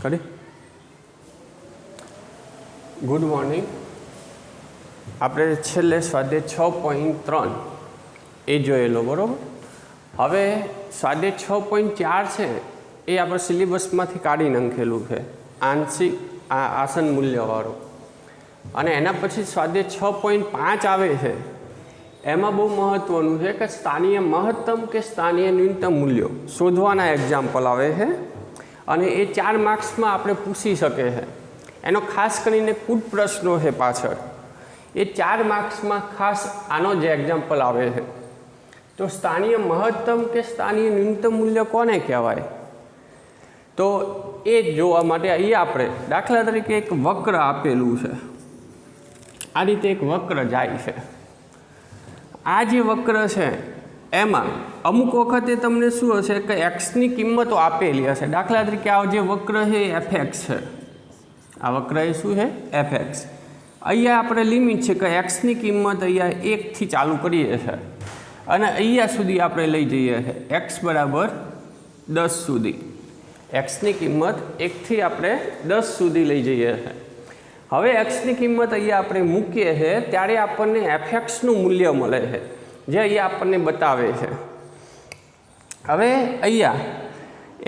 કરી good morning. આપણે છેલ્લે સ્વાધ્યાય 6.3 એ જોયેલો બરાબર. હવે સ્વાધ્યાય 6.4 છે એ આપણે સિલેબસમાંથી કાઢી નાખેલું છે, આંશિક આસન મૂલ્યવાળું. અને એના પછી સ્વાધ્યાય 6.5 આવે છે. એમાં બહુ મહત્ત્વનું છે કે સ્થાનીય મહત્તમ કે સ્થાનીય ન્યૂનતમ મૂલ્યો શોધવાના એક્ઝામ્પલ આવે છે અને એ 4 માર્ક્સમાં આપણે પૂછી શકે છે. એનો ખાસ કરીને કુટ પ્રશ્નો છે પાછળ, એ 4 માર્ક્સમાં ખાસ આનો જ એક્ઝામ્પલ આવે છે. તો સ્થાનીય મહત્તમ કે સ્થાનીય ન્યૂનતમ મૂલ્ય કોને કહેવાય? તો એ જોવા માટે અહીંયા આપણે દાખલા તરીકે એક વક્ર આપેલું છે. આ રીતે એક વક્ર જાય છે. આ જે વક્ર છે એમાં અમુક વખતે તમને શું હશે કે એક્સની કિંમતો આપેલી હશે. દાખલા તરીકે આ જે વક્ર છે એ એફએક્સ છે. આ વક્ર એ શું છે? એફએક્સ. અહીંયા આપણે લિમિટ છે કે એક્સની કિંમત અહીંયા 1થી ચાલુ કરીએ છીએ અને અહીંયા સુધી આપણે લઈ જઈએ છીએ એક્સ બરાબર 10 સુધી. એક્સની કિંમત 1થી આપણે 10 સુધી લઈ જઈએ છીએ. હવે એક્સની કિંમત અહીંયા આપણે મૂકીએ છીએ ત્યારે આપણને એફએક્સનું મૂલ્ય મળે છે, જે અહીંયા આપણને બતાવે છે. હવે અહીંયા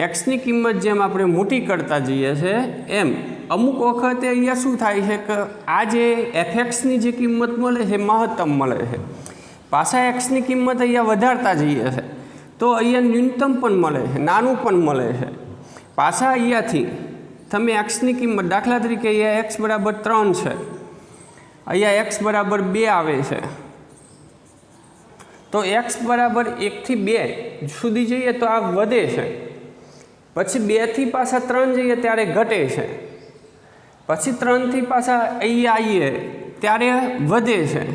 એક્સની કિંમત જેમ આપણે મોટી કરતા જઈએ છીએ એમ અમુક વખતે અહીંયા શું થાય છે કે આ જે એફએક્સની જે કિંમત મળે છે મહત્તમ મળે છે. પાછા એક્સની કિંમત અહીંયા વધારતા જઈએ છે તો અહીંયા ન્યૂનતમ પણ મળે છે, નાનું પણ મળે છે. પાછા અહીંયાથી તમે એક્સની કિંમત દાખલા તરીકે અહીંયા એક્સ બરાબર 3 છે, અહીંયા એક્સ બરાબર 2 આવે છે. તો એક્સ બરાબર 1થી 2 સુધી જઈએ તો આ વધે છે, પછી 2થી પાછા 3 જઈએ ત્યારે ઘટે છે, પછી 3થી પાછા અહીંયા આવીએ ત્યારે વધે છે,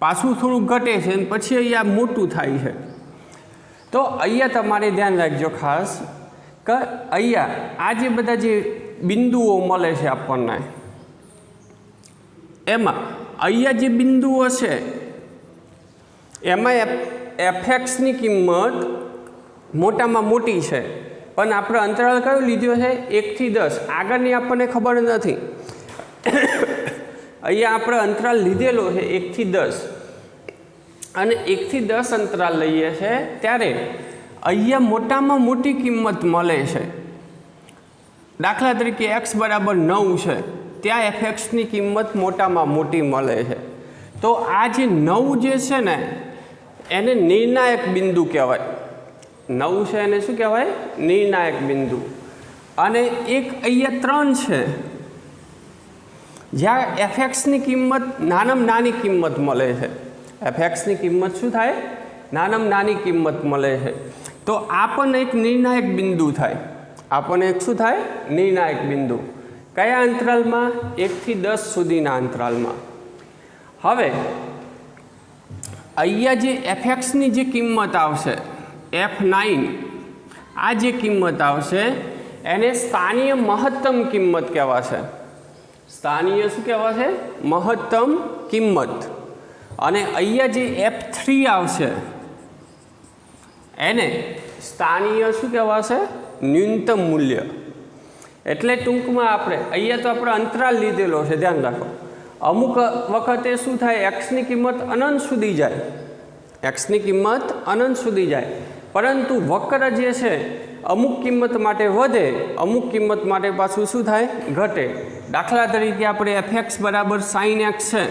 પાછું થોડું ઘટે છે અને પછી અહીંયા મોટું થાય છે. તો અહીંયા તમારે ધ્યાન રાખજો ખાસ કે અહીંયા આ જે બધા જે બિંદુઓ મળે છે આપણને, એમાં અહીંયા જે બિંદુઓ છે એમાં એફએક્સની કિંમત મોટામાં મોટી છે, પણ આપણે અંતરાલ કયો લીધો છે? 1થી 10. આગળની આપણને ખબર નથી. અહીંયા આપણે અંતરાલ લીધેલો છે 1થી 10 અને 1થી 10 અંતરાલ લઈએ છીએ ત્યારે અહીંયા મોટામાં મોટી કિંમત મળે છે. દાખલા તરીકે એક્સ બરાબર 9 છે, ત્યાં એફએક્સની કિંમત મોટામાં મોટી મળે છે. તો આ જે 9 જે છે ને એને નિર્ણાયક બિંદુ કહેવાય. 9 છે એને શું કહેવાય? નિર્ણાયક બિંદુ. અને એક અહીંયા 3 છે જ્યાં એફએક્સની કિંમત નાનામાં નાની કિંમત મળે છે. એફએક્સની કિંમત શું થાય? નાનામાં નાની કિંમત મળે છે. તો આ પણ એક નિર્ણાયક બિંદુ થાય. આ પણ એક શું થાય? નિર્ણાયક બિંદુ. કયા અંતરાલમાં? 1થી 10 સુધીના અંતરાલમાં. હવે અહીંયા જે એફએક્સની જે કિંમત આવશે F9, આ જે કિંમત આવશે એને સ્થાનીય મહત્તમ કિંમત કહેવાશે. સ્થાનીય શું કહેવાશે? મહત્તમ કિંમત. અને અહીંયા જે F3 આવશે એને સ્થાનીય શું કહેવાશે? ન્યૂનતમ મૂલ્ય. એટલે ટૂંકમાં આપણે અહીંયા તો આપણે અંતરાલ લીધેલો છે, ધ્યાન રાખો. અમુક વખતે શું થાય? એક્સની કિંમત અનંત સુધી જાય, એક્સની કિંમત અનંત સુધી જાય, પરંતુ વક્ર જે છે અમુક કિંમત માટે વધે, અમુક કિંમત માટે પાછું શું થાય? ઘટે. દાખલા તરીકે આપણે એફએક્સ બરાબર sin x છે,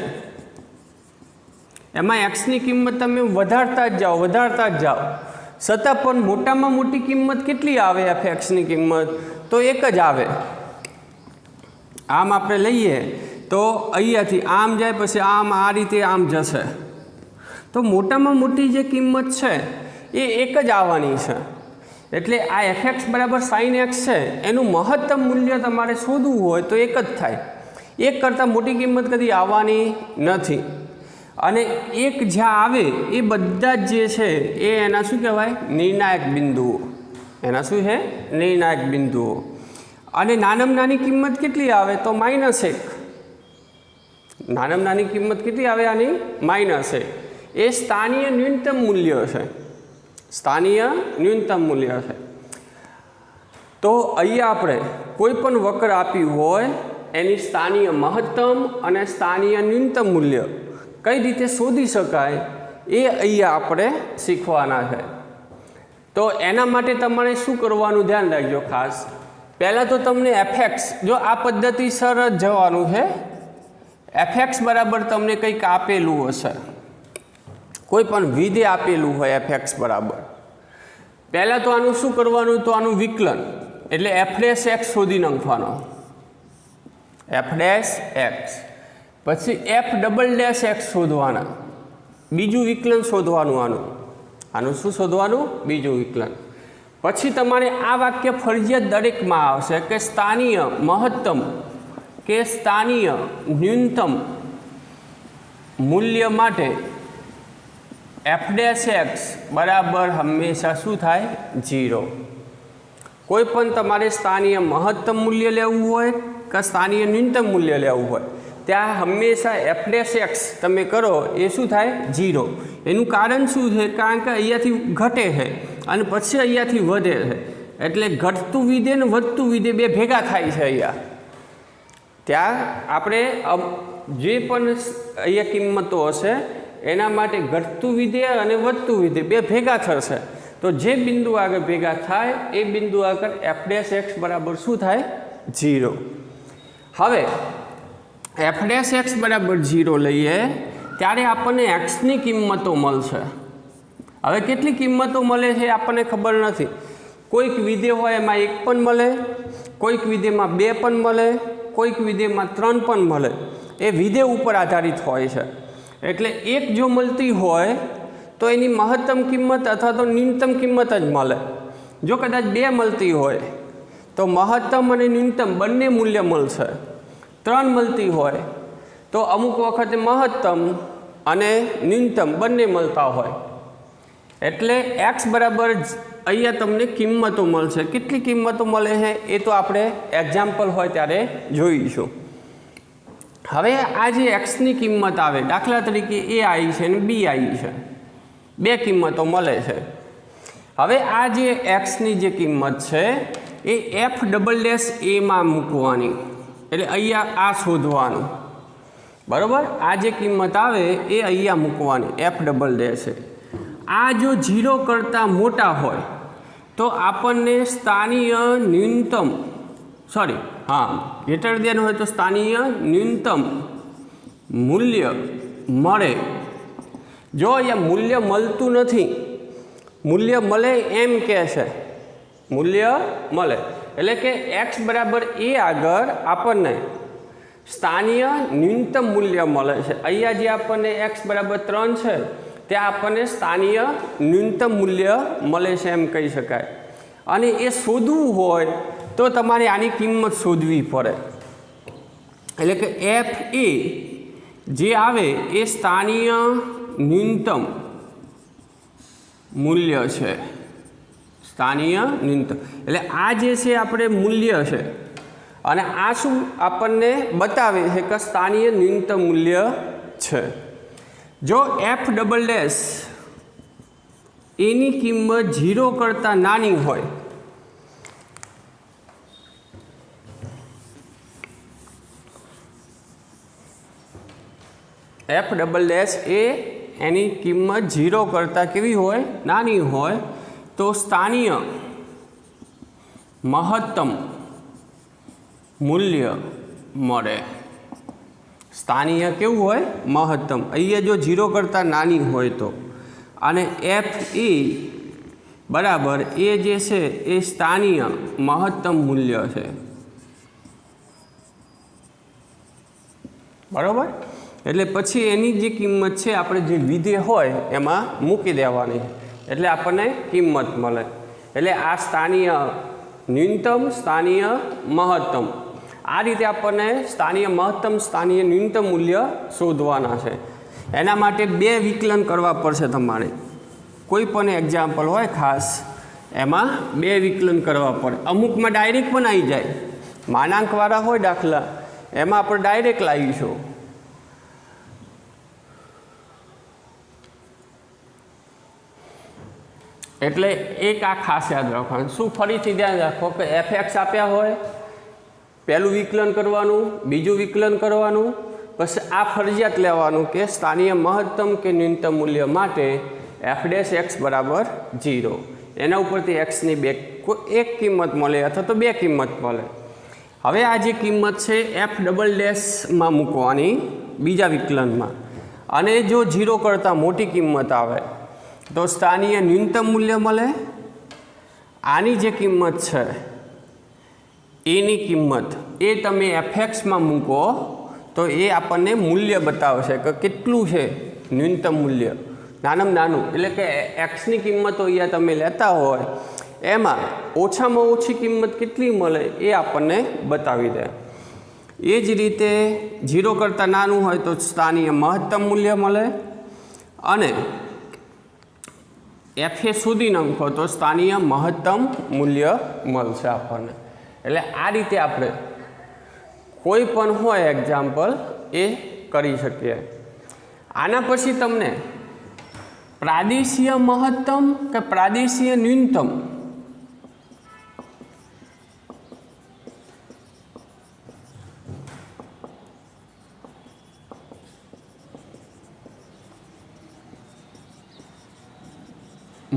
એમાં એક્સની કિંમત તમે વધારતા જ જાઓ, છતાં પણ મોટામાં મોટી કિંમત કેટલી આવે? એફએક્સની કિંમત તો 1 જ આવે. આમ આપણે લઈએ તો અહીંયાથી આમ જાય, પછી આમ આ રીતે આમ જશે. તો મોટામાં મોટી જે કિંમત છે એ 1 જ આવવાની છે. એટલે આ એફએક્સ બરાબર sin x છે એનું મહત્તમ મૂલ્ય તમારે શોધવું હોય તો 1 જ થાય. 1 કરતાં મોટી કિંમત કદી આવવાની નથી. અને 1 જ્યાં આવે એ બધા જ જે છે એ એના શું કહેવાય? નિર્ણાયક બિંદુઓ. એના શું છે? નિર્ણાયક બિંદુઓ. અને નાનામાં નાની કિંમત કેટલી આવે? તો -1. નાનામાં નાની કિંમત કેટલી આવે આની? -1. એ સ્થાનીય ન્યૂનતમ મૂલ્ય છે. સ્થાનીય ન્યૂનતમ મૂલ્ય છે. તો અહીંયા આપણે कोईपण वक्र आपी होय एनी स्थानीय महत्तम अने स्थानीय न्यूनतम मूल्य कई रीते शोधी शकाय ए अहींया आपणे शीखवाना छे। तो एना माटे तमारे शुं करवानुं ध्यान राखजो खास। पहला तो तमने एफ जो आ पद्धतिसर ज जवानुं है। एफ बराबर तमने कंईक आपेलुं हशे, कोईपण विधेय आपेलुं होय एफ बराबर। पहला तो आनुं शुं करवानुं, तो आनुं विकलन एटले f' शोधी नाखवानो, f'। पछी f" शोधवाना, बीजું विकलन शोधवानुं। आनुं शुं शोधवानुं, बीजું विकलन। पछी तमारे आ वाक्य फरजियात दरेकमां आवशे के स्थानीय महत्तम के स्थानीय न्यूनतम मूल्य माटे f' बराबर हमेशा शू थाय 0। कोईपण तमारे स्थानीय महत्तम मूल्य लेवुं होय के स्थानीय न्यूनतम मूल्य लेवुं होय त्या हमेशा f' तमे करो ए शू थाय 0। एनुं कारण शुं छे, कारण के अहींयाथी घटे है अने पछी अहींयाथी वधे छे एटले घटतुं विधेय ने वधतुं विधेय बे भेगा थाय छे। अहींया त्या आपणे जे पण अहींया किंमतो हशे एना माटे घटतुं विधेय अने वधतुं विधेय बे भेगा थशे। तो जे बिंदु आगे भेगा थाय ए बिंदु आगे f' बराबर शू थाय 0। हवे f' बराबर 0 लईए त्यारे आपणे x नी किंमतो मळशे। हवे केटली किंमतो मळे छे आपणे खबर नथी। कोईक विधेय होय एमां 1 पण मळे, कोईक विधेयमां 2 पण मळे, कोईक विधेयमां 3 पण मळे। ए विधेय उपर आधारित होय छे। एटले 1 जो मळती होय तो एनी महत्तम किंमत अथवा तो न्यूनतम किंमत ज मळे। जो कदाच 2 मळती होय तो महत्तम अने न्यूनतम बंने मूल्य मळशे। 3 मळती होय तो अमुक वखते महत्तम अने न्यूनतम बंने मळता होय। एटले एक्स बराबर अहींया तमने किंमतो मळशे। केटली किंमतो मळे छे ए तो आपणे एक्जाम्पल होय त्यारे जोईशुं। हवे आ जे एक्स नी किंमत आवे, दाखला तरीके ए आई छे ने बी आई छे, 2 किंमतो मळे छे। हवे आ जे एक्स नी जे किंमत छे ए f" मां मूकवानी, एटले अहींया आ शोधवानुं। बराबर, आ जे किंमत आवे ए अहींया मूकवानी f". आ जो 0 करता मोटा होय तो आपने स्थानीय न्यूनतम ग्रेटर देन होय तो स्थानीय न्यूनतम मूल्य मळे। जो अहींया मूल्य मळतुं नथी, मूल्य मळे एम कहे छे, मूल्य मळे एटले के एक्स बराबर ए आगळ आपने स्थानीय न्यूनतम मूल्य मळे छे। अहींया जे आपने एक्स बराबर 3 छे त्या आपने स्थानीय न्यूनतम मूल्य मळे छे एम कही शकाय। अने ए शोधवुं होय तो तमारे आनी किंमत शोधवी पड़े। एटले के f(a) जे आवे ए स्थानीय न्यूनतम मूल्य छे, स्थानीय न्यूनतम एटले आ जे छे आपणे मूल्य छे अने आ शुं आपणने बतावे छे के स्थानीय न्यूनतम मूल्य छे। जो f" एनी किंमत 0 करता नानी होय f" ए एनी किंमत 0 करता केवी होय, नानी होय तो स्थानीय महत्तम मूल्य मळे। स्थानीय केवुं होय, महत्तम। अहींया जो 0 करता नानी होय तो अने f(a) बराबर ए जे छे ए स्थानीय महत्तम मूल्य छे। बराबर, एटले पछी एनी जे किंमत छे आपणे जे विधेय होय एमां मूकी देवानी एटले आपणे किंमत मळे। एटले आ स्थानीय न्यूनतम, स्थानीय महत्तम, आ रीते आपने स्थानीय महत्तम स्थानीय न्यूनतम मूल्य शोधवाना छे। एना माटे 2 विकलन करवा पड़शे तमारे। कोई पण एक्जाम्पल होय खास एमां 2 विकलन करवा पड़े। अमुक में डायरेक्ट पण आई जाए, मानांकवाळा होय दाखला एमां आपणे डायरेक्ट लावीशुं। एटले एक आ खास याद राखवानुं। शुं फरीथी ध्यान राखो के f(x) आप्या होय પહેલું વિકલન કરવાનું, બીજું વિકલન કરવાનું, પછી આ ફરજિયાત લેવાનું કે સ્થાનીય મહત્તમ કે ન્યૂનતમ મૂલ્ય માટે f' બરાબર 0. એના ઉપરથી એક્સની એક કિંમત મળે અથવા તો બે કિંમત મળે. હવે આ જે કિંમત છે f'' મૂકવાની બીજા વિકલનમાં, અને જો 0 કરતાં મોટી કિંમત આવે તો સ્થાનીય ન્યૂનતમ મૂલ્ય મળે. આની જે કિંમત છે એની કિંમત એ તમે fx મૂકો તો એ આપણને મૂલ્ય બતાવશે કે કેટલું છે ન્યૂનતમ મૂલ્ય, નાનામાં નાનું. એટલે કે એક્સની કિંમતો અહીંયા તમે લેતા હોય એમાં ઓછામાં ઓછી કિંમત કેટલી મળે એ આપણને બતાવી દે. એ જ રીતે 0 કરતાં નાનું હોય તો સ્થાનીય મહત્તમ મૂલ્ય મળે, અને fa સુધી નંખો તો સ્થાનીય મહત્તમ મૂલ્ય મળશે આપણને. એટલે આ રીતે આપણે કોઈ પણ હોય એક્ઝામ્પલ એ કરી શકીએ. આના પછી તમને પ્રાદેશીય મહત્તમ કે પ્રાદેશીય ન્યૂનતમ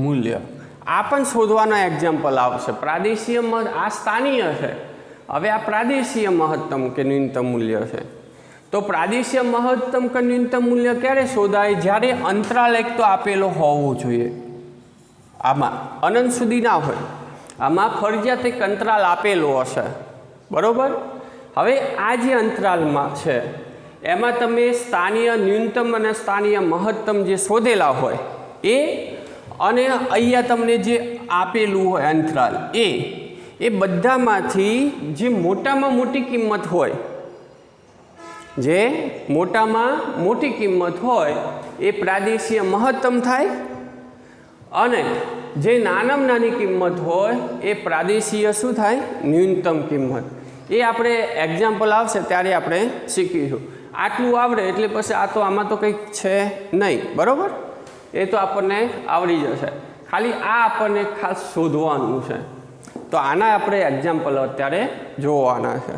મૂલ્ય આ પણ શોધવાનો એક્ઝામ્પલ આવશે. પ્રાદેશીય આ સ્થાનીય છે, હવે આ પ્રાદેશીય મહત્તમ કે ન્યૂનતમ મૂલ્ય છે. તો પ્રાદેશીય મહત્તમ કે ન્યૂનતમ મૂલ્ય ક્યારે શોધાય? જ્યારે અંતરાલ એક તો આપેલો હોવો જોઈએ. આમાં અનંત સુધી ના હોય, આમાં ફરજિયાત એક અંતરાલ આપેલો હશે, બરાબર. હવે આ જે અંતરાલમાં છે એમાં તમે સ્થાનીય ન્યૂનતમ અને સ્થાનીય મહત્તમ જે શોધેલા હોય એ, અને અહીંયા તમને જે આપેલું હોય અંતરાલ એ બધામાંથી જે મોટામાં મોટી કિંમત હોય, જે મોટામાં મોટી કિંમત હોય એ પ્રાદેશીય મહત્તમ થાય, અને જે નાનામાં નાની કિંમત હોય એ પ્રાદેશીય શું થાય? ન્યૂનતમ કિંમત. એ આપણે એક્ઝામ્પલ આવશે ત્યારે આપણે શીખીશું. આટલું આવડે એટલે પછી આ તો આમાં તો કંઈક છે નહીં, બરાબર. એ તો આપણને આવડી જશે, ખાલી આ આપણને ખાસ શોધવાનું છે. તો આના આપણે એક્ઝામ્પલ અત્યારે જોવાના છે.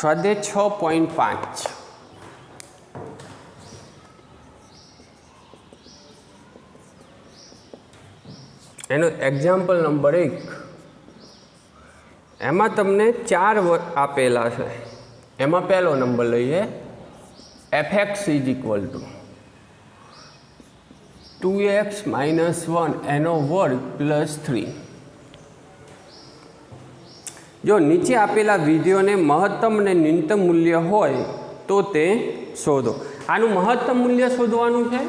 સ્વાધ્યાય 6.5 એનો એક્ઝામ્પલ નંબર 1. એમાં તમને 4 આપેલા છે. એમાં પહેલો નંબર લઈએ, fx = 2x - 1 એનો વર્ગ +3. જો નીચે આપેલા વિધેયોને મહત્તમ અને ન્યૂનતમ મૂલ્ય હોય તો તે શોધો. આનું મહત્તમ મૂલ્ય શોધવાનું છે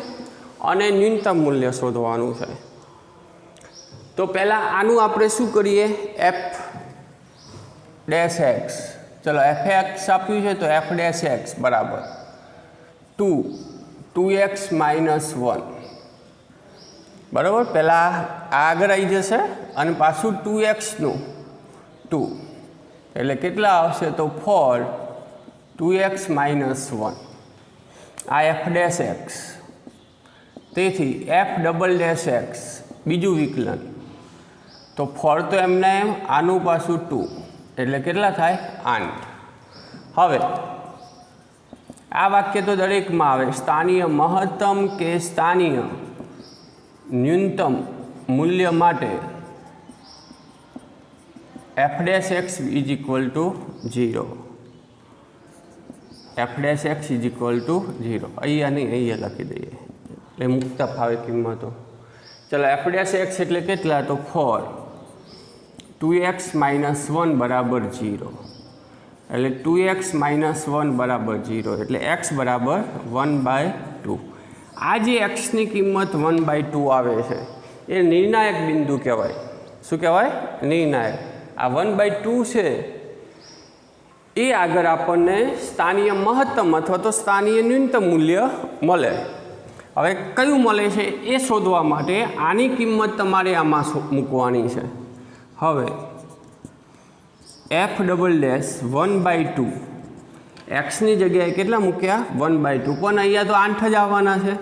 અને ન્યૂનતમ મૂલ્ય શોધવાનું છે. તો પહેલાં આનું આપણે શું કરીએ? f'(x). ચલો fx આપ્યું છે તો f'(x) બરાબર 2x - 1, બરાબર. પહેલાં આગળ આવી જશે અને પાછું 2x નું 2 એટલે કેટલા આવશે? તો 4 2x - 1 આ f'(x). તેથી f'(x) બીજું વિકલન તો 4 તો એમને આનું પાછું 2 એટલે કેટલા થાય? 8. હવે આ વાક્ય તો દરેકમાં આવે, સ્થાનીય મહત્તમ કે સ્થાનીય ન્યૂનતમ મૂલ્ય માટે f'(x) = 0. f'(x) = 0. અહીંયા નહીં, અહીંયા લખી દઈએ એટલે મુક્ત ફાવે કિંમતો. ચલો f'(x) એટલે કેટલા? તો 4 2x - 1 = 0. એટલે 2x - 1 બરાબર 0 એટલે x બરાબર 1/2. આ જે xની કિંમત 1/2 આવે છે એ નિર્ણાયક બિંદુ કહેવાય. શું કહેવાય? નિર્ણાયક. આ 1/2 છે એ આગળ આપણને સ્થાનીય મહત્તમ અથવા તો સ્થાનીય ન્યૂનતમ મૂલ્ય મળે. હવે કયું મળે છે એ શોધવા માટે આની કિંમત તમારે આમાં મૂકવાની છે. હવે f'(1/2) એક્સની જગ્યાએ કેટલા મૂક્યા? 1/2. પણ અહીંયા તો 8 જ આવવાના છે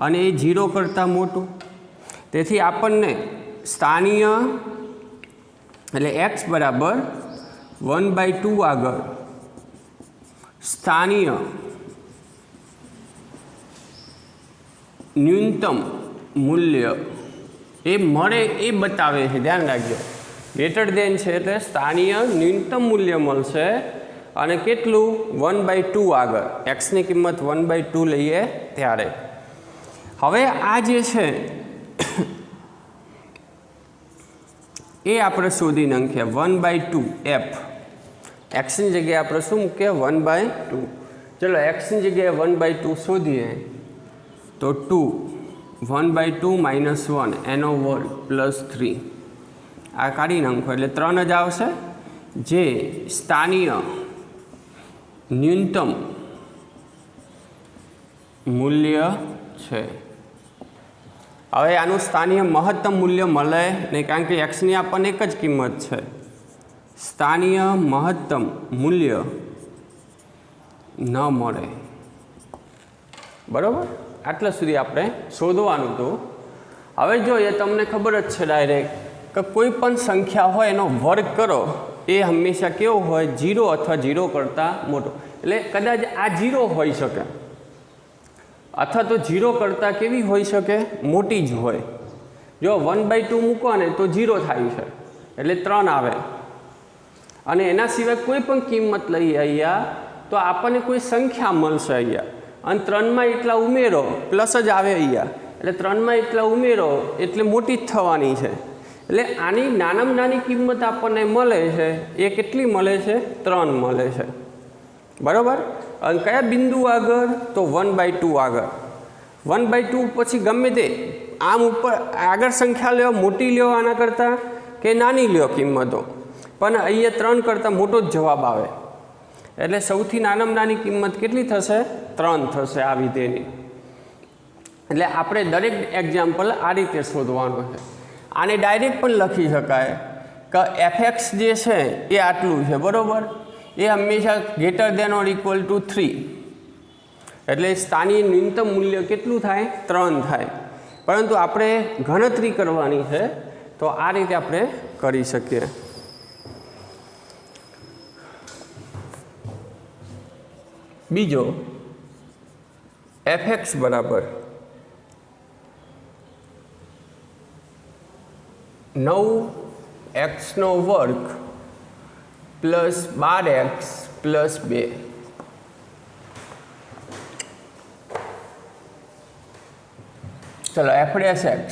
અને એ 0 કરતાં મોટું. તેથી આપણને સ્થાનીય એટલે x બરાબર 1/2 આગળ સ્થાનીય ન્યૂનતમ મૂલ્ય એ મળે એ બતાવે છે. ધ્યાન રાખજો, ગ્રેટર દેન છે એટલે સ્થાનીય ન્યૂનતમ મૂલ્ય મળશે. અને કેટલું? 1/2 આગળ. એક્સની કિંમત 1/2 લઈએ ત્યારે. હવે આ જે છે એ આપણે શોધી નાખીએ 1/2 f. એક્સની જગ્યાએ આપણે શું મૂકીએ? 1/2. ચલો એક્સની જગ્યાએ 1/2 શોધીએ તો 2 1/2 - 1 એનો વર્ગ +3 આ કાઢી નાખો એટલે 3 જ આવશે, જે સ્થાનીય ન્યૂનતમ મૂલ્ય છે. હવે આનું સ્થાનીય મહત્તમ મૂલ્ય મળે નહીં, કારણ કે એક્સની આપણને એક જ કિંમત છે. સ્થાનીય મહત્તમ મૂલ્ય ન મળે. બરાબર? આટલા સુધી આપણે શોધવાનું હતું. હવે જોઈએ તમને ખબર જ છે ડાયરેક્ટ કે કોઈ પણ સંખ્યા હોય એનો વર્ગ કરો એ હંમેશા કેવો હોય? 0 અથવા 0 કરતાં મોટો. એટલે કદાચ આ 0 હોઈ શકે અથવા તો 0 કરતાં કેવી હોઈ શકે? મોટી જ હોય. જો 1/2 મૂકો ને તો 0 થાય છે એટલે 3 આવે. અને એના સિવાય કોઈ પણ કિંમત લઈએ અહીંયા તો આપણને કોઈ સંખ્યા મળશે અહીંયા. અને 3માં એટલા ઉમેરો પ્લસ જ આવે અહીંયા. એટલે 3માં એટલા ઉમેરો એટલે મોટી જ થવાની છે. એટલે આની નાનામાં નાની કિંમત આપણને મળે છે એ કેટલી મળે છે? 3 મળે છે. બરાબર? અને કયા બિંદુ આગળ? તો 1/2 આગળ. 1/2 પછી ગમે તે આમ ઉપર આગળ સંખ્યા લ્યો, મોટી લ્યો આના કરતાં કે નાની લ્યો કિંમતો, પણ અહીંયા 3 કરતાં મોટો જ જવાબ આવે. એટલે સૌથી નાનામાં નાની કિંમત કેટલી થશે? 3 થશે આ વિધેયની. એટલે આપણે દરેક એક્ઝામ્પલ આ રીતે શોધવાનું છે. આને ડાયરેક્ટ પણ લખી શકાય કે fx જે છે એ આટલું છે. બરાબર? એ હંમેશા greater than or equal to 3. એટલે સ્થાનીય ન્યૂનતમ મૂલ્ય કેટલું થાય? 3 થાય. પરંતુ આપણે ગણતરી કરવાની છે તો આ રીતે આપણે કરી શકીએ. બીજો fx બરાબર 9x² + 12x + 2. ચલો f'(x)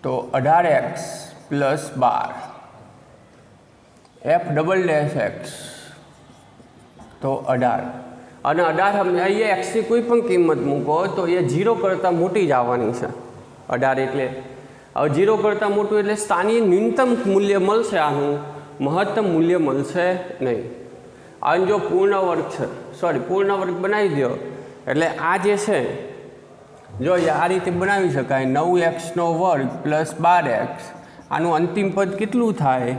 તો 18x + 12. f'(x) તો 18. અને 18 અહીંયા એક્સની કોઈ પણ કિંમત મૂકો તો એ 0 કરતાં મોટી જ આવવાની છે. 18 એટલે હવે 0 કરતાં મોટું એટલે સ્થાનીય ન્યૂનતમ મૂલ્ય મળશે, આનું મહત્તમ મૂલ્ય મળશે નહીં. અને જો પૂર્ણ વર્ગ છે, પૂર્ણ વર્ગ બનાવી દો એટલે આ જે છે જો આ રીતે બનાવી શકાય 9x² + 12x. આનું અંતિમ પદ કેટલું થાય?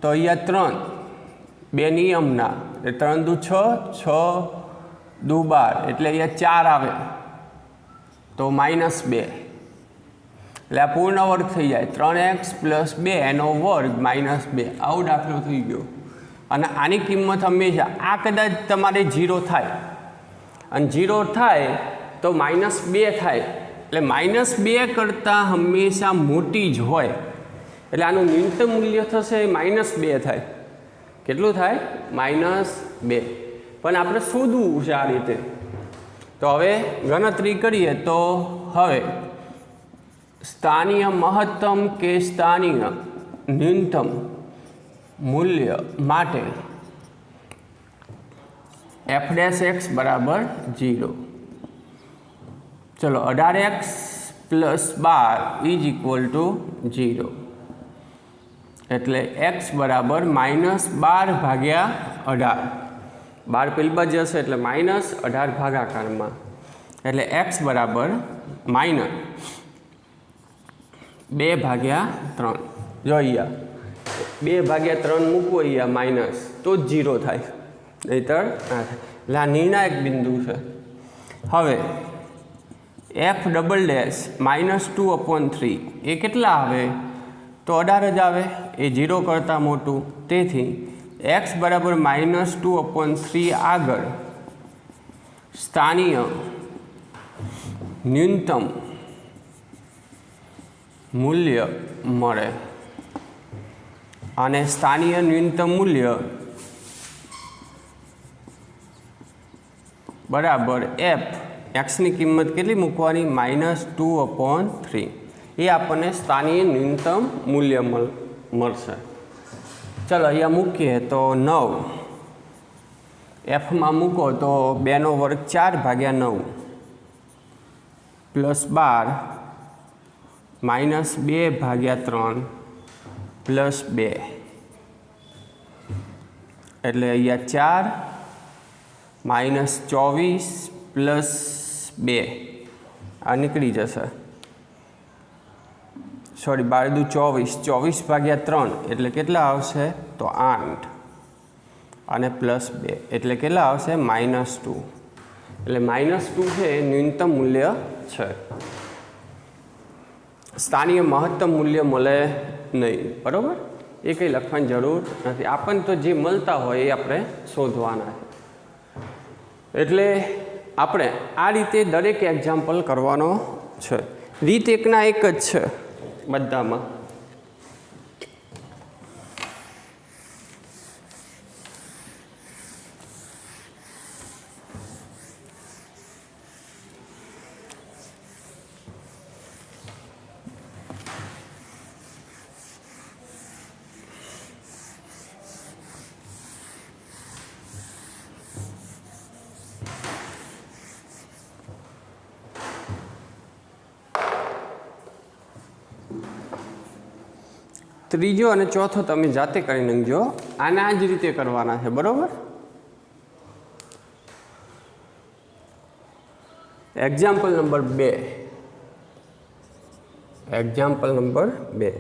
તો અહીંયા 3 2 નિયમના એટલે 3 દુ 6 6 દુ 12 એટલે અહીંયા 4 આવે તો -2. એટલે આ પૂર્ણ વર્ગ થઈ જાય 3x + 2 એનો વર્ગ -2. આવો દાખલો થઈ ગયો. અને આની કિંમત હંમેશા આ કદાચ તમારે 0 થાય અને 0 થાય તો -2 થાય. એટલે -2 કરતાં હંમેશા મોટી જ હોય. એટલે આનું ન્યૂનતમ મૂલ્ય થશે -2 થાય. કેટલું થાય? -2. પણ આપણે શોધવું છે આ રીતે. તો હવે ગણતરી કરીએ તો હવે સ્થાનીય મહત્તમ કે સ્થાનીય ન્યૂનતમ મૂલ્ય માટે f ડેશ x બરાબર 0. ચલો 18x plus 12 is equal to 0. એટલે x બરાબર -12 ભાગ્યા 18. 12 પેલી બાજુ જશે એટલે -18 ભાગાકારમાં. એટલે x બરાબર -2 ભાગ્યા 3. જો અહીંયા 2 ભાગ્યા 3 મૂકવો અહીંયા માઇનસ તો જ 0 થાય, નહીતર ના થાય. એટલે આ નિર્ણાયક બિંદુ છે. હવે f ડબલ ડેશ -2/3 એ કેટલા આવે? તો 18 જ આવે. એ 0 કરતાં મોટું. તેથી x બરાબર -2/3 આગળ સ્થાનીય ન્યૂનતમ મૂલ્ય મળે. અને સ્થાનીય ન્યૂનતમ મૂલ્ય બરાબર f એક્સની કિંમત કેટલી મૂકવાની? -2/3. એ આપણને સ્થાનીય ન્યૂનતમ મૂલ્ય મળશે. ચલો અહીંયા મૂકીએ તો 9 એફમાં મૂકો તો 2 નો વર્ગ 4 ભાગ્યા 9 પ્લસ 12 -2 ભાગ્યા 3 પ્લસ 2 એટલે અહીંયા 4 -24 પ્લસ 2 આ નીકળી જશે. સોરી 12 × 24 24 ભાગ્યા 3 એટલે કેટલા આવશે? તો 8 અને પ્લસ 2 એટલે કેટલા આવશે? -2. એટલે -2 છે એ ન્યૂનતમ મૂલ્ય છે. સ્થાનીય મહત્તમ મૂલ્ય મળે નહીં, બરાબર? એ કંઈ લખવાની જરૂર નથી. આપણને તો જે મળતા હોય એ આપણે શોધવાના છે. એટલે આપણે આ રીતે દરેક એક્ઝામ્પલ કરવાનો છે. રીત એકના એક જ છે બધામાં. ત્રીજો અને ચોથો તમે જાતે કરી નાખજો. આના જ રીતે કરવાના છે, બરાબર? Example number 2. એક્ઝામ્પલ નંબર 2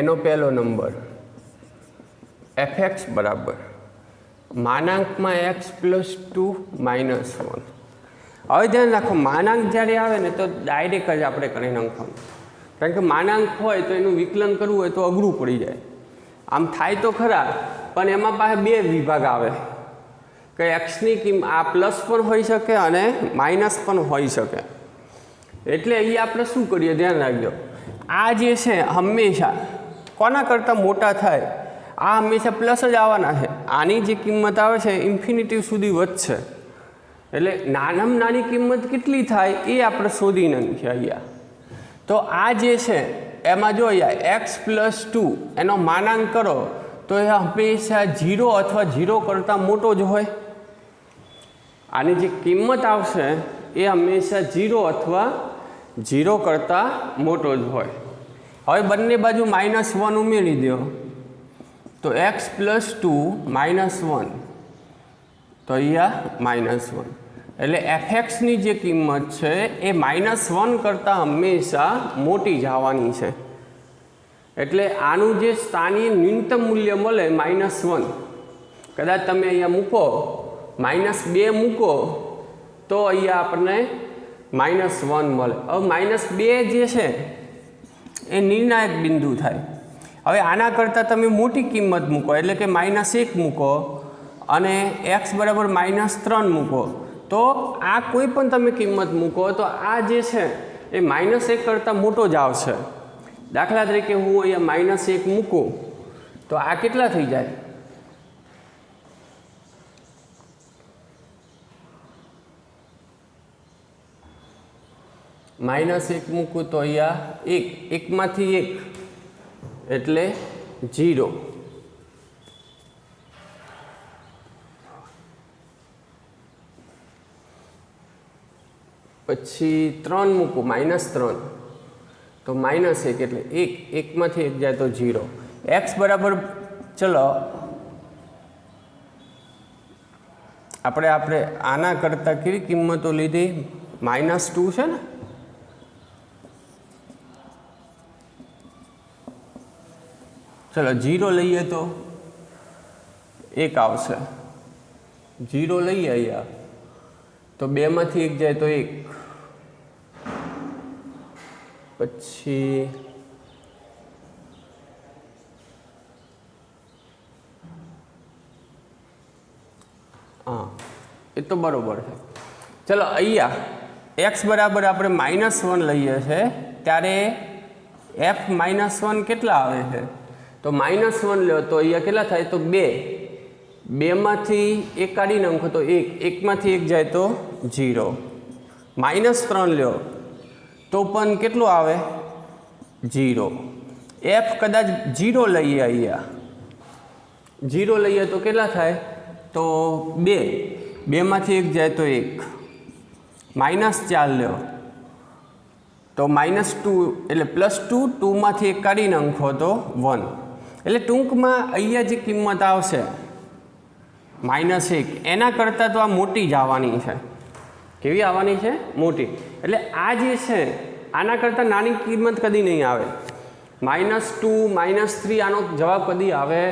એનો પહેલો નંબર fx બરાબર માનાંકમાં x + 2 - 1. હવે ધ્યાન રાખો, માનાંક જ્યારે આવે ને તો ડાયરેક્ટ જ આપણે કરી નાખવાનું. કારણ કે માનાંક હોય તો એનું વિકલન કરવું હોય તો અઘરું પડી જાય. આમ થાય તો ખરા, પણ એમાં પાસે 2 વિભાગ આવે કે એક્સની કિંમત આ પ્લસ પણ હોઈ શકે અને માઇનસ પણ હોઈ શકે. એટલે અહીંયા આપણે શું કરીએ? ધ્યાન રાખજો, આ જે છે હંમેશા કોના કરતાં મોટા થાય? આ હંમેશા પ્લસ જ આવવાના છે. આની જે કિંમત આવે છે ઇન્ફિનિટી સુધી વધશે. એટલે નાનામાં નાની કિંમત કેટલી થાય એ આપણે શોધી નાખીએ અહીંયા. તો આ જે છે એમાં જો અહીંયા x + 2 એનો માનાંક કરો તો એ હંમેશા 0 અથવા 0 કરતાં મોટો જ હોય. આની જે કિંમત આવશે એ હંમેશા 0 અથવા 0 કરતાં મોટો જ હોય. હવે બંને બાજુ -1 ઉમેરી દો તો x + 2 -1 તો અહીંયા -1. એટલે fxની જે કિંમત છે એ -1 કરતાં હંમેશા મોટી જ આવવાની છે. એટલે આનું જે સ્થાનીય ન્યૂનતમ મૂલ્ય મળે -1, કદાચ તમે અહીંયા મૂકો -2 મૂકો તો અહીંયા આપણને -1 મળે. હવે -2 જે છે એ નિર્ણાયક બિંદુ થાય. હવે આના કરતાં તમે મોટી કિંમત મૂકો એટલે કે -1 મૂકો અને x બરાબર -3 મૂકો તો આ કોઈ પણ તમે કિંમત મૂકો તો આ જે છે એ -1 કરતાં મોટો જ આવશે. દાખલા તરીકે હું અહીંયા -1 મૂકું તો આ કેટલા થઈ જાય? -1 મૂકું તો અહીંયા 1 માંથી 1 એટલે 0. પછી 3 મૂકું -3 તો -1 એટલે 1 1માંથી 1 જાય તો 0 x બરાબર ચલો આપણે આના કરતાં કેવી કિંમતો લીધી -2 છે ને ચલો 0 લઈએ તો 1 આવશે 0 લઈએ અહીંયા તો 2માંથી 1 જાય તો 1 પછી हाँ ये तो बराबर है। चलो अहिया एक्स बराबर આપણે -1 લઈએ છે ત્યારે f -1 કેટલા આવે છે તો -1 લ્યો તો અહીંયા કેટલા થાય તો 2 2માંથી 1 કાઢી નાખો તો 1 1માંથી 1 જાય તો 0 -3 લ્યો તો પણ કેટલું આવે 0 f કદાચ 0 લઈએ અહીંયા 0 લઈએ તો કેટલા થાય तो 2 માંથી 1 જાય તો 1 -4 લ્યો તો -2 એટલે +2 2 માંથી 1 કાઢી નાખો તો 1 એટલે ટૂંકમાં અહીંયા જે કિંમત આવશે -1 એના કરતાં તો આ મોટી જ આવવાની છે કેવી આવવાની છે મોટી એટલે આ જે છે આના કરતાં નાની કિંમત કદી નહીં આવે -2 -3 આનો જવાબ કદી આવે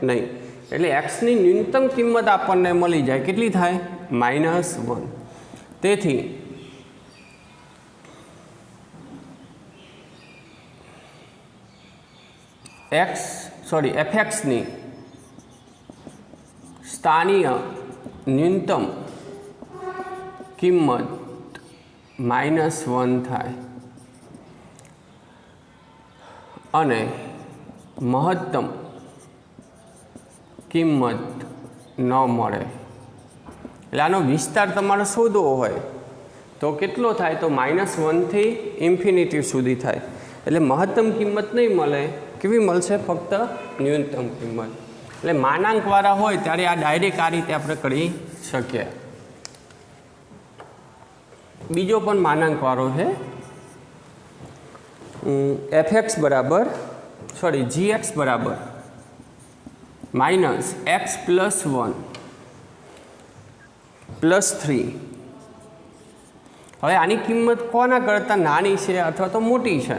નહીં એટલે x ની ન્યૂનતમ કિંમત આપણને મળી જાય કેટલી થાય -1 તેથી fx ની સ્થાનીય ન્યૂનતમ કિંમત -1 થાય અને મહત્તમ કિંમત ન મળે એટલે આનો વિસ્તાર તમારે શોધવો હોય તો કેટલો થાય તો -1 થી ઇન્ફિનિટી સુધી થાય એટલે મહત્તમ કિંમત નહીં મળે કેવી મળશે ફક્ત ન્યૂનતમ કિંમત એટલે માનાંકવાળા હોય ત્યારે આ ડાયરેક્ટ આ રીતે આપણે કરી શકીએ બીજો પણ માનાંકવાળો છે fx બરાબર gx બરાબર -x + 1 + 3 હવે આની કિંમત કોના કરતાં નાની છે અથવા તો મોટી છે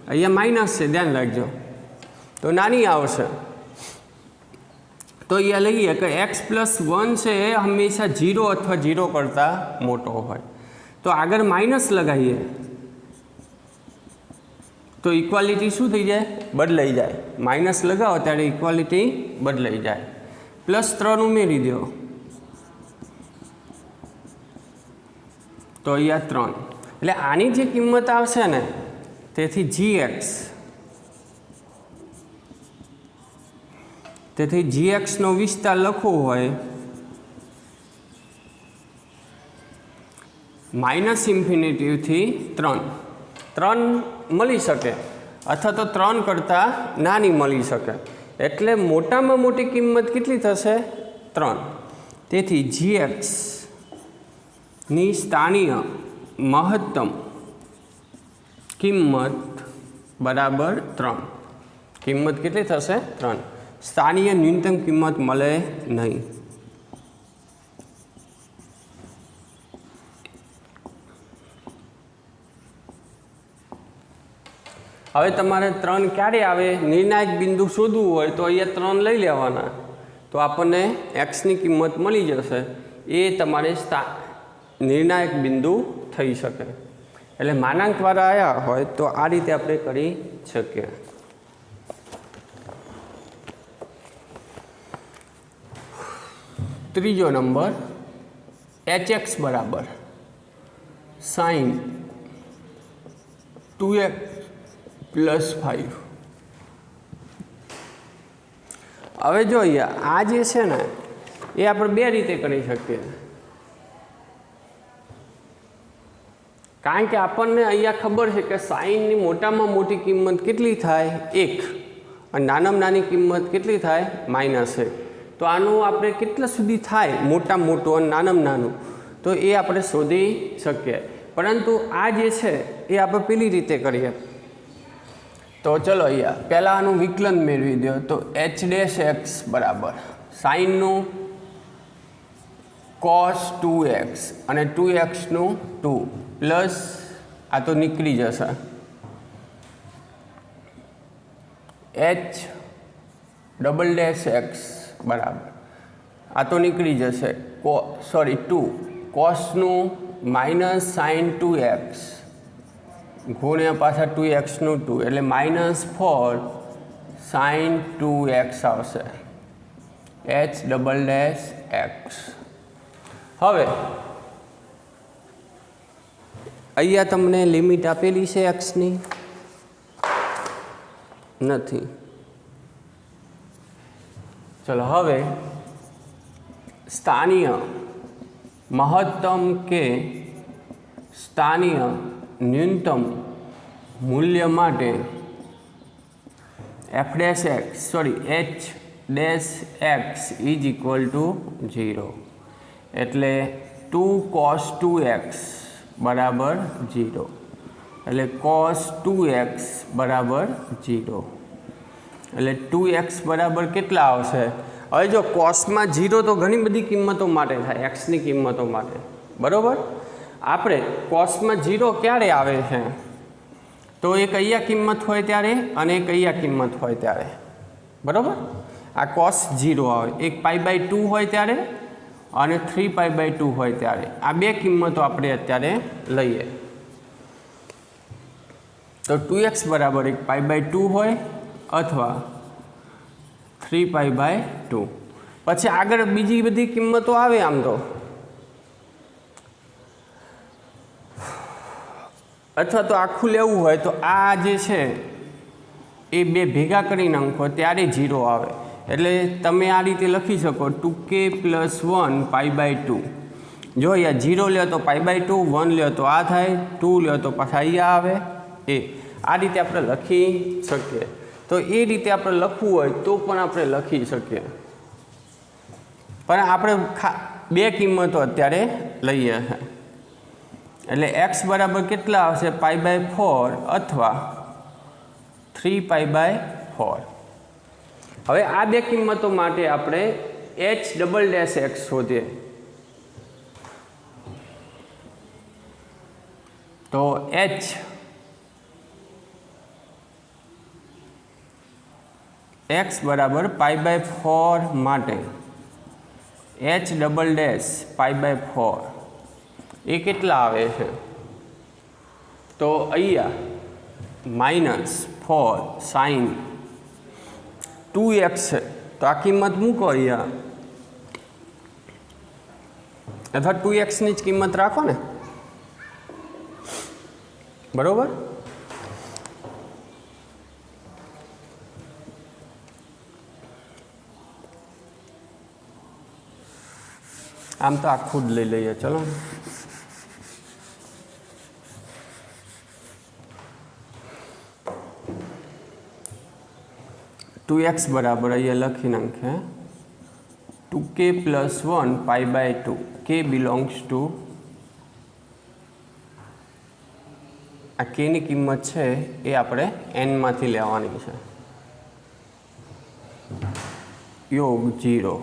અહીંયા માઇનસ છે ધ્યાન રાખજો તો નાની આવશે તો અહીંયા લઈએ કે x + 1 છે એ હંમેશા 0 અથવા 0 કરતાં મોટો હોય તો આગળ માઇનસ લગાવીએ તો ઇક્વાલિટી શું થઈ જાય બદલાઈ જાય માઇનસ લગાવો ત્યારે ઇક્વાલિટી બદલાઈ જાય +3 ઉમેરી દો તો અહીંયા 3 એટલે આની જે કિંમત આવશે ને તેથી gx નો વિસ્તાર લખવો હોય -∞ થી 3 મળી શકે અથવા તો 3 કરતાં નાની મળી શકે એટલે મોટામાં મોટી કિંમત કેટલી થશે 3 તેથી gx ની સ્થાનીય મહત્તમ કિંમત બરાબર 3 કિંમત કેટલી થશે 3 સ્થાનીય ન્યૂનતમ કિંમત મળે નહીં હવે તમારે 3 ક્યારે આવે નિર્ણાયક બિંદુ શોધવું હોય તો અહીંયા 3 લઈ લેવાના તો આપણને x ની કિંમત મળી જશે એ તમારે નિર્ણાયક બિંદુ થઈ શકે એટલે માનાંકવાળા આવ્યા હોય તો આ રીતે આપણે કરી શકીએ ત્રીજો નંબર hx બરાબર sin 2x + 5 હવે જો અહીંયા આ જે છે ને એ આપણે બે રીતે કરી શકીએ કારણ કે આપણને અહીંયા ખબર છે કે સાઈનની મોટામાં મોટી કિંમત કેટલી થાય 1 અને નાનામાં નાની કિંમત કેટલી થાય -1 તો આનું આપણે કેટલા સુધી થાય મોટામાં મોટું અને નાનામાં નાનું તો એ આપણે શોધી શકીએ પરંતુ આ જે છે એ આપણે પેલી રીતે કરીએ. તો ચલો અહીંયા પહેલાં આનું વિકલન મેળવી દો. તો h ડેશ એક્સ બરાબર સાઇનનું cos 2x અને 2xનું 2 પ્લસ આ તો નીકળી જશે h ડબલ ડેશ એક્સ બરાબર આ તો નીકળી જશે 2 કોસનું માઇનસ સાઇન 2x ગુણ્યા પાછા 2xનું 2 એટલે -4 સાઇન 2x આવશે h ડબલ ડેશ એક્સ. હવે અહીંયા તમને લિમિટ આપેલી છે એક્સની નથી. ચલો હવે સ્થાનીય મહત્તમ કે સ્થાનીય ન્યૂનતમ મૂલ્ય માટે f dash x h dash x is equal to 0 એટલે 2 cos 2x બરાબર 0 એટલે cos 2x બરાબર 0 એટલે 2x બરાબર કેટલા આવશે? હવે જો કોસમાં 0 તો ઘણી બધી કિંમતો માટે થાય એક્સની કિંમતો માટે બરાબર. આપણે કોસમાં 0 ક્યારે આવે છે? તો એક અહીંયા કિંમત હોય ત્યારે અને એક અહીંયા કિંમત હોય ત્યારે બરાબર. આ cos 0 આવે એક π/2 હોય ત્યારે અને 3π/2 હોય ત્યારે. આ બે કિંમતો આપણે અત્યારે લઈએ. તો 2x બરાબર એક π/2 હોય અથવા 3π/2. પછી આગળ બીજી બધી કિંમતો આવે. આમ તો અથવા તો આખું લેવું હોય તો આ જે છે એ બે ભેગા કરી નાખો ત્યારે 0 આવે. એટલે તમે આ રીતે લખી શકો 2k + 1 π/2. જો અહીંયા 0 લ્યો તો π/2, 1 લ્યો તો આ થાય, 2 લ્યો તો પાછા અહીંયા આવે એ. આ રીતે આપણે લખી શકીએ. તો એ રીતે આપણે લખવું હોય તો પણ આપણે લખી શકીએ. પણ આપણે બે કિંમતો અત્યારે લઈએ છે એટલે x બરાબર કેટલા આવશે? π/4 અથવા 3π/4. હવે આ બે કિંમતો માટે આપણે h ડબલ ડેશ એક્સ શોધીએ. તો h x બરાબર π/4 માટે h ડબલ ડેશ π/4 એ કેટલા આવે છે? તો અહીંયા -4 સાઇન 2x છે તો આ કિંમત મૂકો અહીંયા અથવા 2xની જ કિંમત રાખો ને બરોબર. આમ તો આખું જ લઈ લઈએ. ચલો x બરાબર અહીંયા લખી નાખે 2k + 1 π/2. k બિલોંગ્સ ટુ આ k ની કિંમત છે એ આપણે n માંથી લેવાની છે. યોગ 0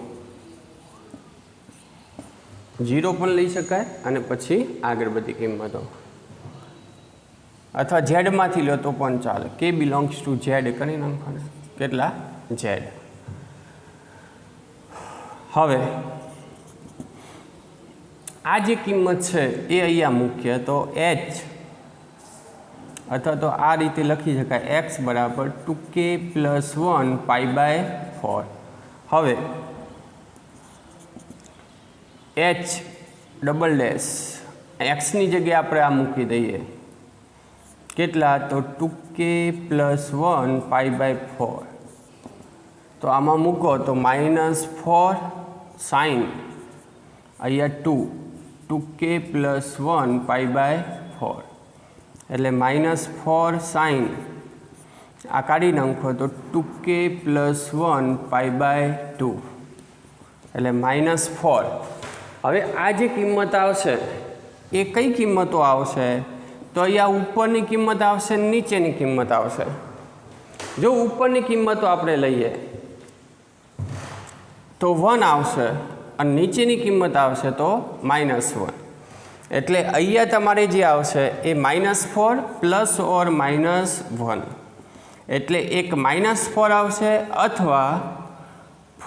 પણ લઈ શકાય અને પછી આગળ બધી કિંમતો અથવા z માંથી લો તો પણ ચાલે. k બિલોંગ્સ ટુ z કરી નાખો. કેટલા? z. હવે આ જે કિંમત છે એ અહીંયા મૂકીએ તો h અથવા તો આ રીતે લખી શકાય x બરાબર 2k + 1 π/4. હવે h ડબલ ડેશ એક્સની જગ્યાએ આપણે આ મૂકી દઈએ. કેટલા? તો 2k + 1 π/4. તો આમાં મૂકો તો -4 સાઇન અહીંયા 2k + 1 π/4 એટલે -4 સાઇન આ કાઢી નાખો તો 2k + 1 π/2 એટલે -4. હવે આ જે કિંમત આવશે એ કઈ કિંમતો આવશે? તો અહીંયા ઉપરની કિંમત આવશે, નીચેની કિંમત આવશે. જો ઉપરની કિંમતો આપણે લઈએ તો 1 આવશે અને નીચેની કિંમત આવશે તો -1. એટલે અહીંયા તમારે જે આવશે એ -4 પ્લસ ઓર -1. એટલે એક -4 આવશે અથવા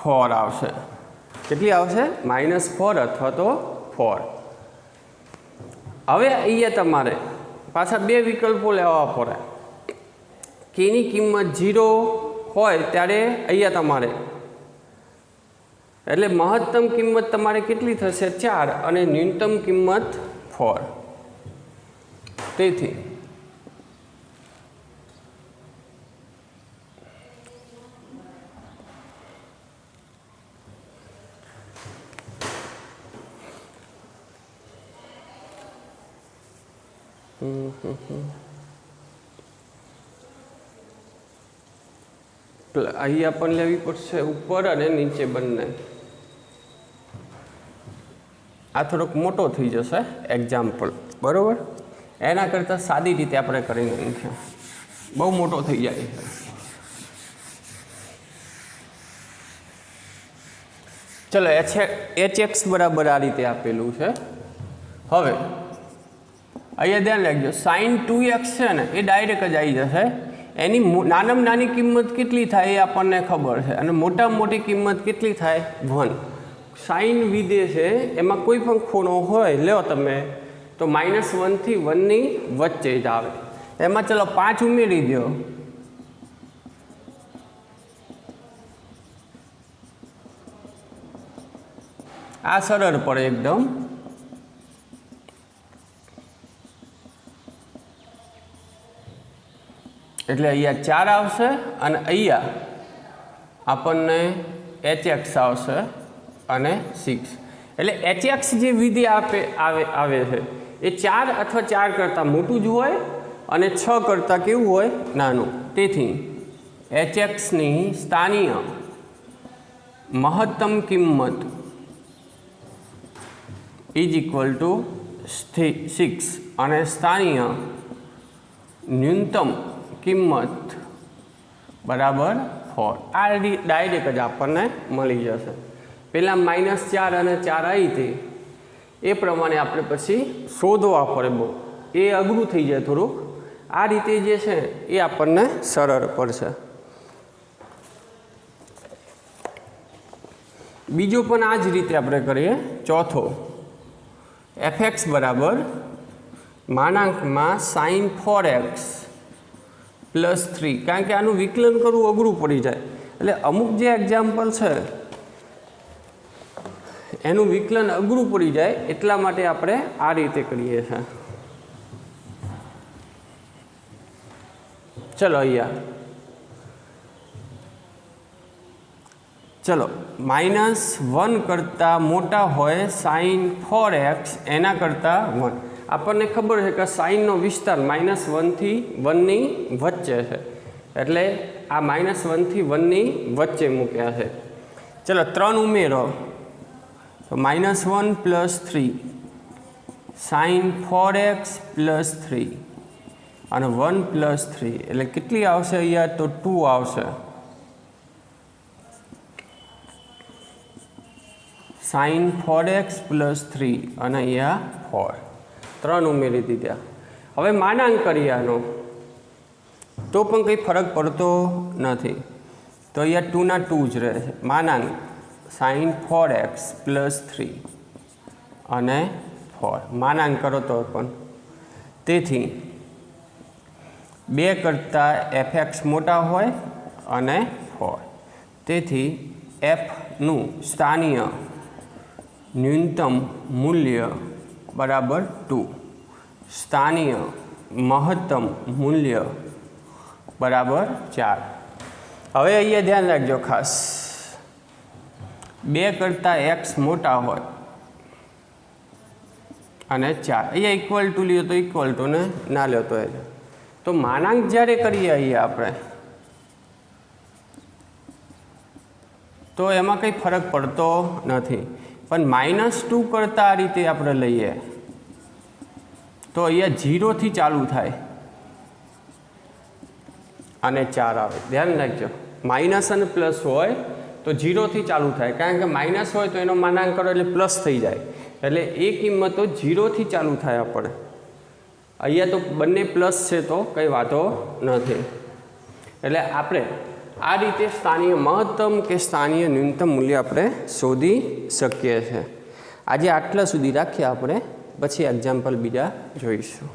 4 આવશે. કેટલી આવશે? -4 અથવા તો 4. હવે અહીંયા તમારે પાછા બે વિકલ્પો લેવા પડે કે એની કિંમત 0 હોય ત્યારે અહીંયા તમારે એટલે મહત્તમ કિંમત તમારે કેટલી થશે? 4 અને ન્યૂનતમ કિંમત 4. તેથી અહીંયા પણ લેવી પડશે ઉપર અને નીચે બંને. આ થોડોક મોટો થઈ જશે એક્ઝામ્પલ, બરાબર? એના કરતાં સાદી રીતે આપણે કરી નાખીએ, બહુ મોટો થઈ જાય છે. ચલો HX બરાબર આ રીતે આપેલું છે. હવે અહીંયા ધ્યાન રાખજો, sin 2x છે ને એ ડાયરેક્ટ જ આવી જશે. એની નાનામાં નાની કિંમત કેટલી થાય એ આપણને ખબર છે અને મોટામાં મોટી કિંમત કેટલી થાય? 1. સાઇન વિધેય છે એમાં કોઈ પણ ખૂણો હોય લ્યો તમે તો -1 થી 1 ની વચ્ચે જ આવે. એમાં ચલો 5 ઉમેરી દો. આ સરળ પડે એકદમ. એટલે અહીંયા 4 આવશે અને અહીંયા આપણને HX આવશે અને 6. એટલે HX જે વિધેય આવે છે એ 4 અથવા 4 કરતાં મોટું જ હોય અને 6 કરતાં કેવું હોય? નાનું. તેથી HXની સ્થાનીય મહત્તમ કિંમત = 6 અને સ્થાનીય ન્યૂનતમ કિંમત બરાબર 4. આ ડાયરેક્ટ જ આપણને મળી જશે. પહેલાં -4 અને 4 આવી હતી એ પ્રમાણે આપણે પછી શોધવા પડે, બહુ એ અઘરું થઈ જાય થોડુંક. આ રીતે જે છે એ આપણને સરળ પડશે. બીજું પણ આ જ રીતે આપણે કરીએ. ચોથો, fx બરાબર sin 4x +3. કારણ કે આનું વિકલન કરવું અઘરું પડી જાય. એટલે અમુક જે એક્ઝામ્પલ છે એનું વિકલન અઘરું પડી જાય એટલા માટે આપણે આ રીતે કરીએ છીએ. ચલો અહીંયા ચલો -1 કરતાં મોટા હોય sin 4x એના કરતાં 1. આપણને ખબર છે કે સાઇનનો વિસ્તાર -1 થી 1 ની વચ્ચે છે. એટલે આ -1 થી 1 ની વચ્ચે મૂક્યા છે. ચલો 3 ઉમેરો તો -1 + 3 sin 4x + 3 અને 1 + 3 એટલે કેટલી આવશે અહીંયા? તો 2 આવશે. sin 4x + 3 અને અહીંયા 4. 3 ઉમેરી દીધા. હવે માનાંક કરીએ આનો તો પણ કંઈ ફરક પડતો નથી. તો અહીંયા 2 ના 2 જ રહે છે. માનાંક sin 4x + 3 અને 4 માનાંક કરો તો પણ. તેથી 2 કરતાં fx મોટા હોય અને 4. તેથી fનું સ્થાનીય ન્યૂનતમ મૂલ્ય બરાબર 2. સ્થાનીય મહત્તમ મૂલ્ય બરાબર 4. હવે અહીંયા ધ્યાન રાખજો ખાસ, 2 કરતાં x મોટા હોય અને 4. અહીંયા ઇક્વલ ટુ લ્યો તો ઇક્વલ ટુ ને ના લ્યો તો માનાંક જ્યારે કરીએ અહીંયા આપણે તો એમાં કંઈ ફરક પડતો નથી. પણ -2 કરતાં આ રીતે આપણે લઈએ તો અહીંયા 0 થી ચાલુ થાય અને 4 આવે. ધ્યાન રાખજો, માઇનસ અને પ્લસ હોય તો 0 થી ચાલુ થાય, કારણ કે માઇનસ હોય તો એનો માનાંક કરો એટલે પ્લસ થઈ જાય, એટલે એ કિંમતો 0 થી ચાલુ થાય આપણે. અહીંયા તો બંને પ્લસ છે તો કંઈ વાંધો નથી. એટલે આપણે આ રીતે સ્થાનીય મહત્તમ કે સ્થાનીય ન્યૂનતમ મૂલ્ય આપણે શોધી શકીએ છીએ. આજે આટલા સુધી રાખીએ આપણે, પછી એક્ઝામ્પલ બીજા જોઈશું.